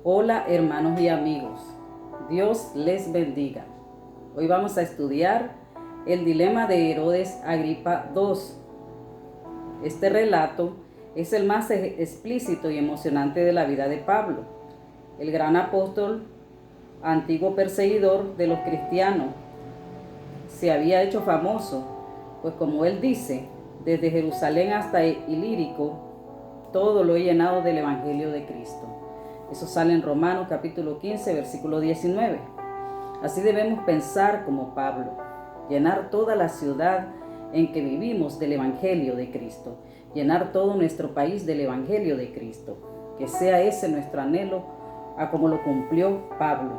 Hola hermanos y amigos, Dios les bendiga. Hoy vamos a estudiar el dilema de Herodes Agripa II. Este relato es el más explícito y emocionante de la vida de Pablo, el gran apóstol, antiguo perseguidor de los cristianos. Se había hecho famoso, pues como él dice, desde Jerusalén hasta Ilírico, todo lo he llenado del Evangelio de Cristo. Eso sale en Romanos capítulo 15, versículo 19. Así debemos pensar como Pablo, llenar toda la ciudad en que vivimos del Evangelio de Cristo, llenar todo nuestro país del Evangelio de Cristo, que sea ese nuestro anhelo, a como lo cumplió Pablo.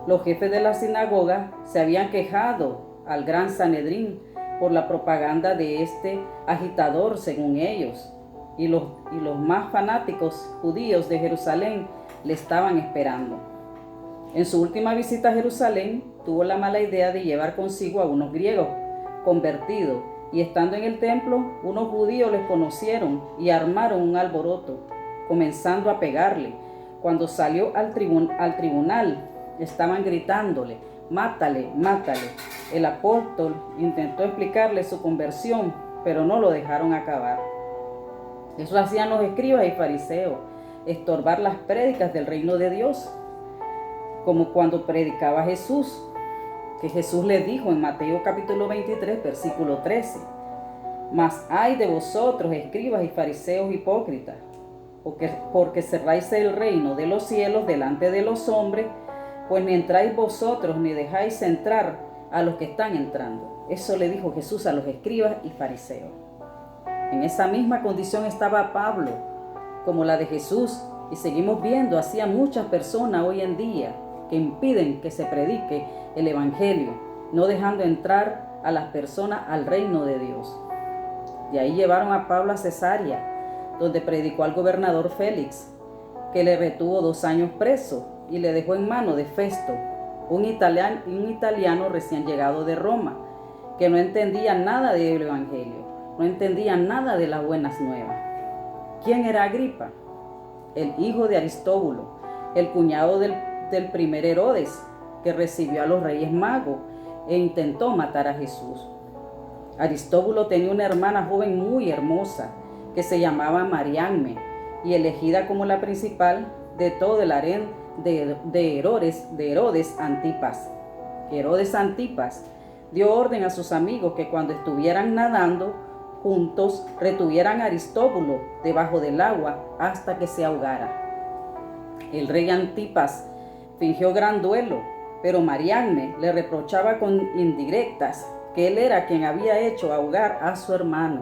Los jefes de la sinagoga se habían quejado al gran Sanedrín por la propaganda de este agitador, según ellos, y los más fanáticos judíos de Jerusalén le estaban esperando. En su última visita a Jerusalén, tuvo la mala idea de llevar consigo a unos griegos convertidos, y estando en el templo, unos judíos les conocieron y armaron un alboroto, comenzando a pegarle. Cuando salió al tribunal, estaban gritándole: «Mátale, mátale». El apóstol intentó explicarle su conversión, pero no lo dejaron acabar. Eso hacían los escribas y fariseos, estorbar las prédicas del reino de Dios, como cuando predicaba Jesús, que Jesús le dijo en Mateo capítulo 23, versículo 13: «Mas ay de vosotros, escribas y fariseos hipócritas, porque cerráis el reino de los cielos delante de los hombres, pues ni entráis vosotros ni dejáis entrar a los que están entrando». Eso le dijo Jesús a los escribas y fariseos. En esa misma condición estaba Pablo, como la de Jesús, y seguimos viendo así a muchas personas hoy en día que impiden que se predique el Evangelio, no dejando entrar a las personas al reino de Dios. De ahí llevaron a Pablo a Cesarea, donde predicó al gobernador Félix, que le retuvo 2 años preso y le dejó en manos de Festo, un italiano recién llegado de Roma, que no entendía nada del Evangelio, no entendía nada de las buenas nuevas. ¿Quién era Agripa? El hijo de Aristóbulo, el cuñado del primer Herodes, que recibió a los reyes magos e intentó matar a Jesús. Aristóbulo tenía una hermana joven muy hermosa, que se llamaba Mariamne, y elegida como la principal de todo el harén de Herodes Antipas. Herodes Antipas dio orden a sus amigos que cuando estuvieran nadando juntos retuvieran a Aristóbulo debajo del agua hasta que se ahogara. El rey Antipas fingió gran duelo, pero Mariamne le reprochaba con indirectas que él era quien había hecho ahogar a su hermano.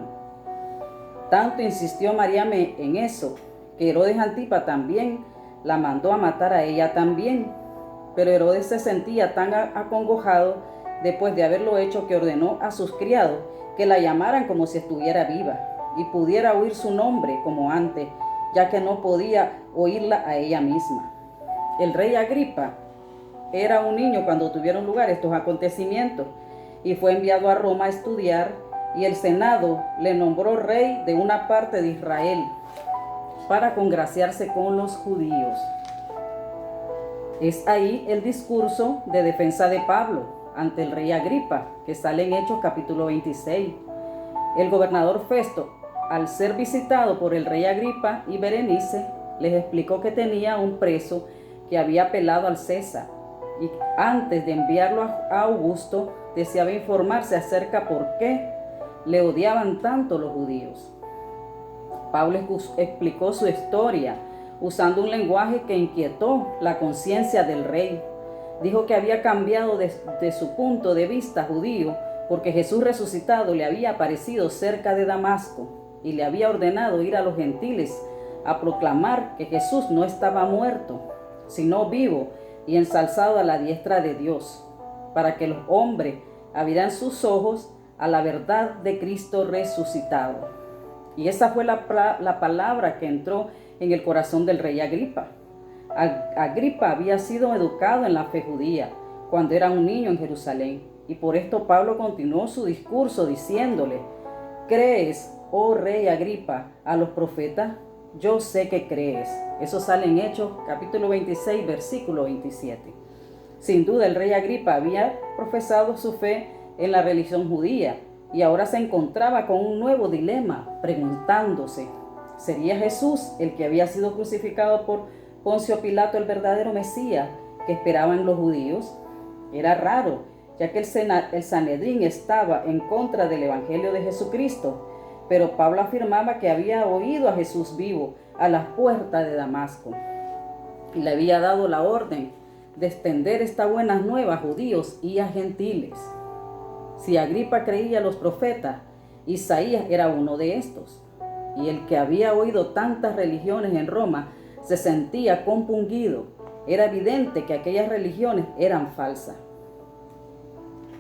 Tanto insistió Mariamne en eso, que Herodes Antipas también la mandó a matar a ella también. Pero Herodes se sentía tan acongojado después de haberlo hecho, que ordenó a sus criados que la llamaran como si estuviera viva y pudiera oír su nombre como antes, ya que no podía oírla a ella misma. El rey Agripa era un niño cuando tuvieron lugar estos acontecimientos y fue enviado a Roma a estudiar, y el Senado le nombró rey de una parte de Israel para congraciarse con los judíos. Es ahí el discurso de defensa de Pablo ante el rey Agripa, que sale en Hechos capítulo 26. El gobernador Festo, al ser visitado por el rey Agripa y Berenice, les explicó que tenía un preso que había apelado al César, y antes de enviarlo a Augusto, deseaba informarse acerca por qué le odiaban tanto los judíos. Pablo explicó su historia usando un lenguaje que inquietó la conciencia del rey. Dijo que había cambiado de su punto de vista judío porque Jesús resucitado le había aparecido cerca de Damasco y le había ordenado ir a los gentiles a proclamar que Jesús no estaba muerto, sino vivo y ensalzado a la diestra de Dios, para que los hombres abrieran sus ojos a la verdad de Cristo resucitado. Y esa fue la palabra que entró en el corazón del rey Agripa. Agripa había sido educado en la fe judía cuando era un niño en Jerusalén, y por esto Pablo continuó su discurso diciéndole: «¿Crees, oh rey Agripa, a los profetas? yo sé que crees. Eso sale en Hechos capítulo 26, versículo 27. Sin duda el rey Agripa había profesado su fe en la religión judía y ahora se encontraba con un nuevo dilema, preguntándose, ¿sería Jesús el que había sido crucificado por Poncio Pilato el verdadero Mesías que esperaban los judíos? Era raro, ya que el Sanedrín estaba en contra del Evangelio de Jesucristo, pero Pablo afirmaba que había oído a Jesús vivo a las puertas de Damasco y le había dado la orden de extender esta buena nueva a judíos y a gentiles. Si Agripa creía a los profetas, Isaías era uno de estos, y el que había oído tantas religiones en Roma se sentía compungido. Era evidente que aquellas religiones eran falsas.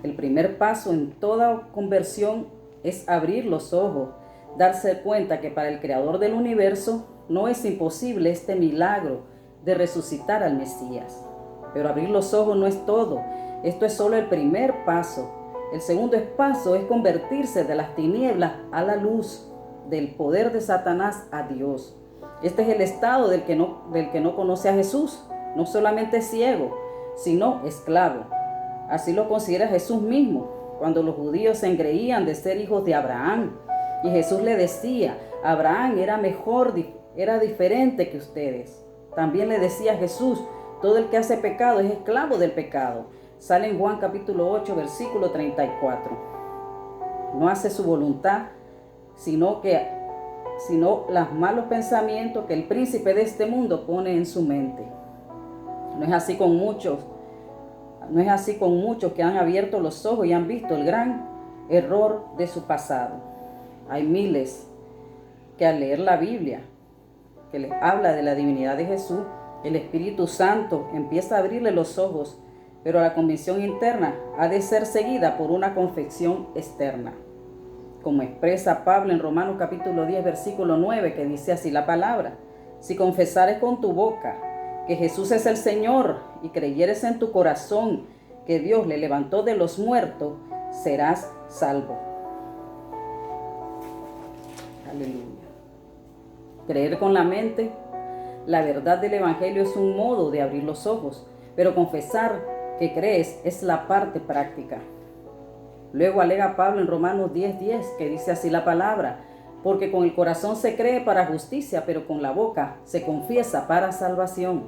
El primer paso en toda conversión es abrir los ojos, darse cuenta que para el Creador del universo no es imposible este milagro de resucitar al Mesías. Pero abrir los ojos no es todo, esto es solo el primer paso. El segundo paso es convertirse de las tinieblas a la luz, del poder de Satanás a Dios. Este es el estado del que no conoce a Jesús, no solamente ciego, sino esclavo. Así lo considera Jesús mismo, cuando los judíos se engreían de ser hijos de Abraham. Y Jesús le decía, Abraham era mejor, era diferente que ustedes. También le decía Jesús, todo el que hace pecado es esclavo del pecado. Sale en Juan capítulo 8, versículo 34. No hace su voluntad, sino los malos pensamientos que el príncipe de este mundo pone en su mente. No es así con muchos que han abierto los ojos y han visto el gran error de su pasado. Hay miles que al leer la Biblia, que les habla de la divinidad de Jesús, el Espíritu Santo empieza a abrirle los ojos, pero la convicción interna ha de ser seguida por una confesión externa. Como expresa Pablo en Romanos capítulo 10, versículo 9, que dice así la palabra: si confesares con tu boca que Jesús es el Señor y creyeres en tu corazón que Dios le levantó de los muertos, serás salvo. Aleluya. Creer con la mente la verdad del Evangelio es un modo de abrir los ojos, pero confesar que crees es la parte práctica. Luego alega Pablo en Romanos 10:10, que dice así la palabra: porque con el corazón se cree para justicia, pero con la boca se confiesa para salvación.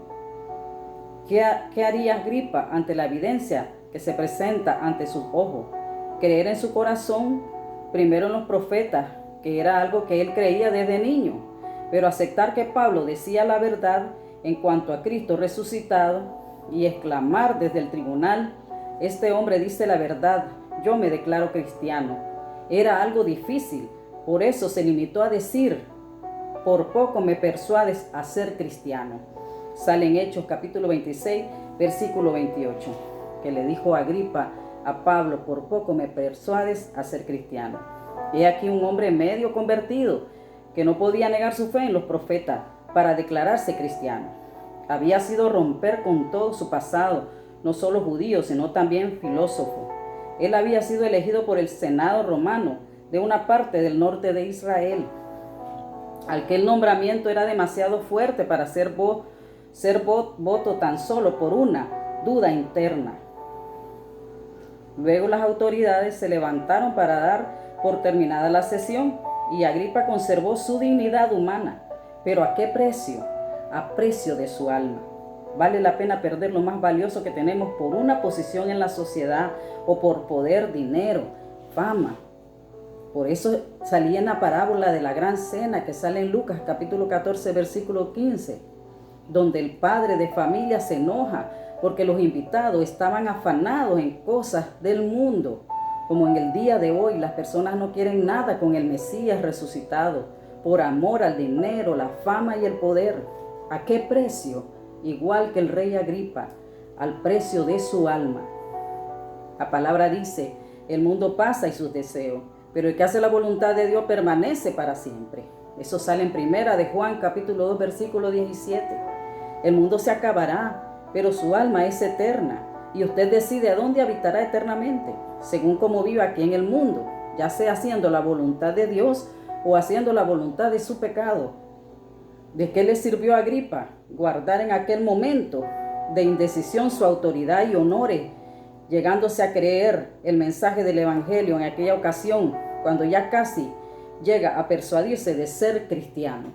¿Qué haría Agripa ante la evidencia que se presenta ante sus ojos? Creer en su corazón, primero en los profetas, que era algo que él creía desde niño, pero aceptar que Pablo decía la verdad en cuanto a Cristo resucitado y exclamar desde el tribunal: este hombre dice la verdad, yo me declaro cristiano. Era algo difícil, por eso se limitó a decir: por poco me persuades a ser cristiano. Sale en Hechos capítulo 26, versículo 28, que le dijo Agripa a Pablo: por poco me persuades a ser cristiano. He aquí un hombre medio convertido, que no podía negar su fe en los profetas para declararse cristiano. Había sido romper con todo su pasado, no solo judío, sino también filósofo. Él había sido elegido por el Senado romano de una parte del norte de Israel. Aquel nombramiento era demasiado fuerte para ser voto tan solo por una duda interna. Luego las autoridades se levantaron para dar por terminada la sesión y Agripa conservó su dignidad humana. ¿Pero a qué precio? A precio de su alma. Vale la pena perder lo más valioso que tenemos por una posición en la sociedad o por poder, dinero, fama. Por eso salía en la parábola de la gran cena que sale en Lucas capítulo 14, versículo 15, donde el padre de familia se enoja porque los invitados estaban afanados en cosas del mundo. Como en el día de hoy, las personas no quieren nada con el Mesías resucitado, por amor al dinero, la fama y el poder. ¿A qué precio? Igual que el rey Agripa, al precio de su alma. La palabra dice: el mundo pasa y sus deseos, pero el que hace la voluntad de Dios permanece para siempre. Eso sale en primera de Juan capítulo 2, versículo 17. El mundo se acabará, pero su alma es eterna, y usted decide a dónde habitará eternamente, según como viva aquí en el mundo, ya sea haciendo la voluntad de Dios o haciendo la voluntad de su pecado. ¿De qué le sirvió a Agripa guardar en aquel momento de indecisión su autoridad y honores, llegándose a creer el mensaje del Evangelio en aquella ocasión, cuando ya casi llega a persuadirse de ser cristiano?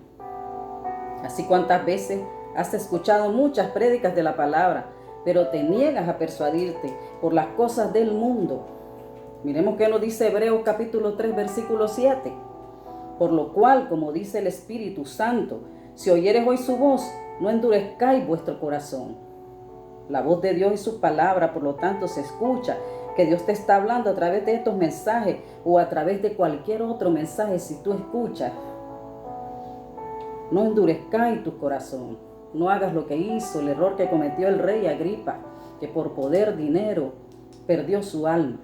Así, cuántas veces has escuchado muchas prédicas de la palabra, pero te niegas a persuadirte por las cosas del mundo. Miremos qué nos dice Hebreos capítulo 3, versículo 7. Por lo cual, como dice el Espíritu Santo, si oyeres hoy su voz, no endurezcáis vuestro corazón. La voz de Dios y su palabra, por lo tanto, se escucha, que Dios te está hablando a través de estos mensajes o a través de cualquier otro mensaje. Si tú escuchas, no endurezcáis tu corazón. No hagas lo que hizo, el error que cometió el rey Agripa, que por poder, dinero, perdió su alma.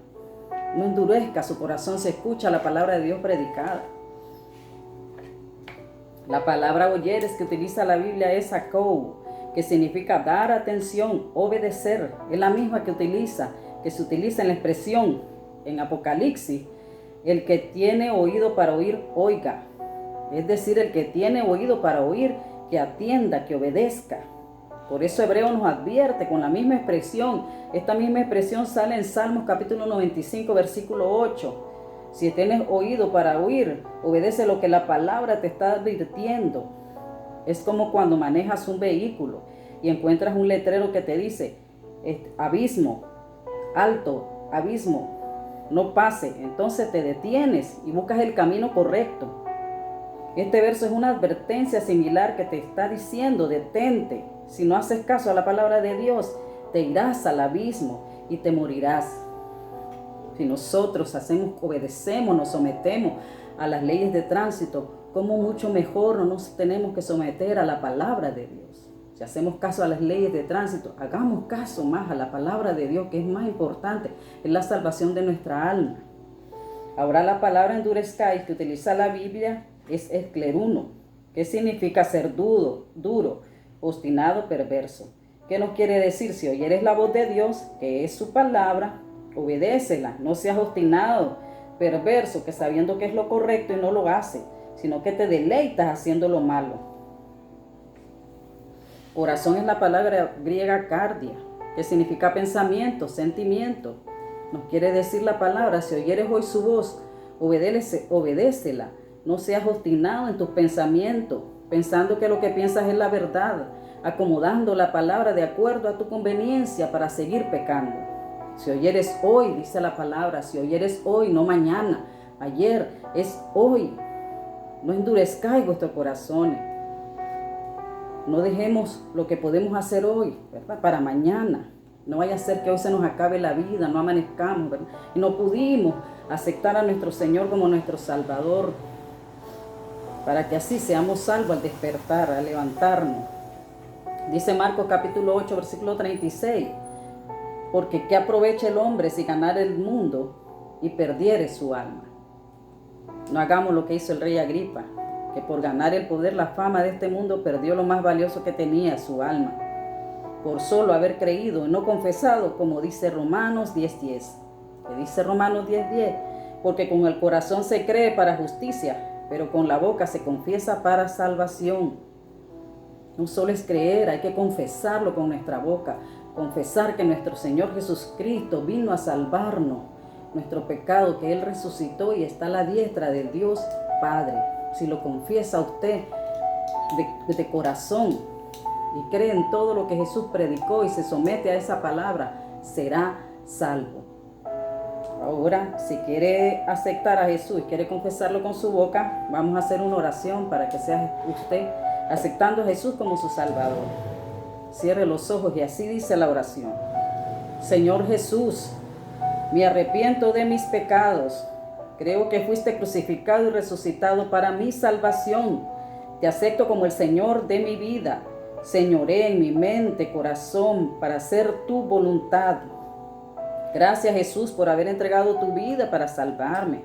No endurezca su corazón, se escucha la palabra de Dios predicada. La palabra oyeres que utiliza la Biblia es akou, que significa dar atención, obedecer. Es la misma que se utiliza en la expresión en Apocalipsis: el que tiene oído para oír, oiga. Es decir, el que tiene oído para oír, que atienda, que obedezca. Por eso Hebreo nos advierte con la misma expresión. Esta misma expresión sale en Salmos capítulo 95, versículo 8. Si tienes oído para oír, obedece lo que la palabra te está advirtiendo. Es como cuando manejas un vehículo y encuentras un letrero que te dice: abismo, alto, abismo, no pase. Entonces te detienes y buscas el camino correcto. Este verso es una advertencia similar que te está diciendo: detente. Si no haces caso a la palabra de Dios, te irás al abismo y te morirás. Si nosotros obedecemos, nos sometemos a las leyes de tránsito, ¿cómo mucho mejor no nos tenemos que someter a la palabra de Dios? Si hacemos caso a las leyes de tránsito, hagamos caso más a la palabra de Dios, que es más importante, es la salvación de nuestra alma. Ahora, la palabra endurezcáis que utiliza la Biblia es escleruno, que significa ser duro, obstinado, perverso. ¿Qué nos quiere decir? Si oyeres la voz de Dios, que es su palabra, obedécela. No seas obstinado, perverso, que sabiendo que es lo correcto y no lo hace, sino que te deleitas haciendo lo malo. Corazón es la palabra griega cardia, que significa pensamiento, sentimiento. Nos quiere decir la palabra: si oyeres hoy su voz, obedécela. No seas obstinado en tus pensamientos, pensando que lo que piensas es la verdad, acomodando la palabra de acuerdo a tu conveniencia para seguir pecando. Si oyeres hoy, dice la palabra, si oyeres hoy, no mañana, ayer, es hoy. No endurezcáis vuestros corazones. No dejemos lo que podemos hacer hoy, ¿verdad?, para mañana. No vaya a ser que hoy se nos acabe la vida, no amanezcamos, ¿verdad?, y no pudimos aceptar a nuestro Señor como nuestro Salvador, para que así seamos salvos al despertar, al levantarnos. Dice Marcos capítulo 8, versículo 36. Porque ¿qué aprovecha el hombre si ganare el mundo y perdiere su alma? No hagamos lo que hizo el rey Agripa, que por ganar el poder, la fama de este mundo, perdió lo más valioso que tenía, su alma, por solo haber creído y no confesado, como dice Romanos 10:10. ¿Qué dice Romanos 10:10? Porque con el corazón se cree para justicia, pero con la boca se confiesa para salvación. No solo es creer, hay que confesarlo con nuestra boca. Confesar que nuestro Señor Jesucristo vino a salvarnos, nuestro pecado, que Él resucitó y está a la diestra del Dios Padre. Si lo confiesa usted de corazón y cree en todo lo que Jesús predicó y se somete a esa palabra, será salvo. Ahora, si quiere aceptar a Jesús y quiere confesarlo con su boca, vamos a hacer una oración para que sea usted aceptando a Jesús como su Salvador. Cierre los ojos y así dice la oración: Señor Jesús, me arrepiento de mis pecados. Creo que fuiste crucificado y resucitado para mi salvación. Te acepto como el Señor de mi vida. Señoré en mi mente, corazón, para hacer tu voluntad. Gracias, Jesús, por haber entregado tu vida para salvarme.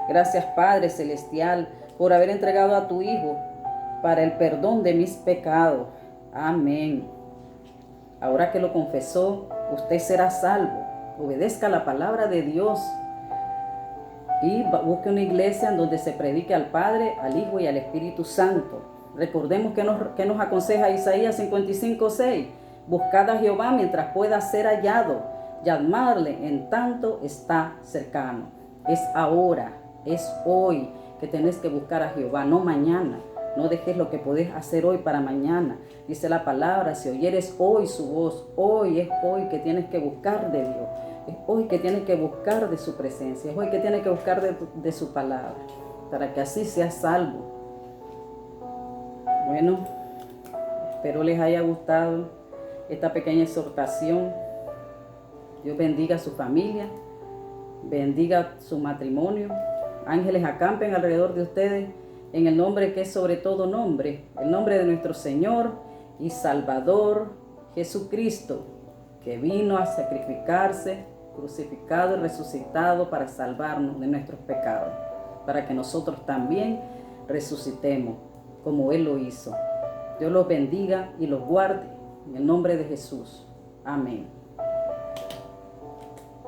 Gracias, Padre Celestial, por haber entregado a tu Hijo para el perdón de mis pecados. Amén. Ahora que lo confesó, usted será salvo. Obedezca la palabra de Dios y busque una iglesia en donde se predique al Padre, al Hijo y al Espíritu Santo. Recordemos que nos aconseja Isaías 55:6. Buscad a Jehová mientras pueda ser hallado, llamarle en tanto está cercano. Es ahora, es hoy que tenés que buscar a Jehová, no mañana. No dejes lo que podés hacer hoy para mañana. Dice la palabra, si oyeres hoy su voz, hoy es hoy que tienes que buscar de Dios. Es hoy que tienes que buscar de su presencia. Es hoy que tienes que buscar de su palabra, para que así seas salvo. Bueno, espero les haya gustado esta pequeña exhortación. Dios bendiga a su familia, bendiga su matrimonio. Ángeles acampen alrededor de ustedes en el nombre que es sobre todo nombre, el nombre de nuestro Señor y Salvador Jesucristo, que vino a sacrificarse, crucificado y resucitado para salvarnos de nuestros pecados, para que nosotros también resucitemos como Él lo hizo. Dios los bendiga y los guarde en el nombre de Jesús. Amén.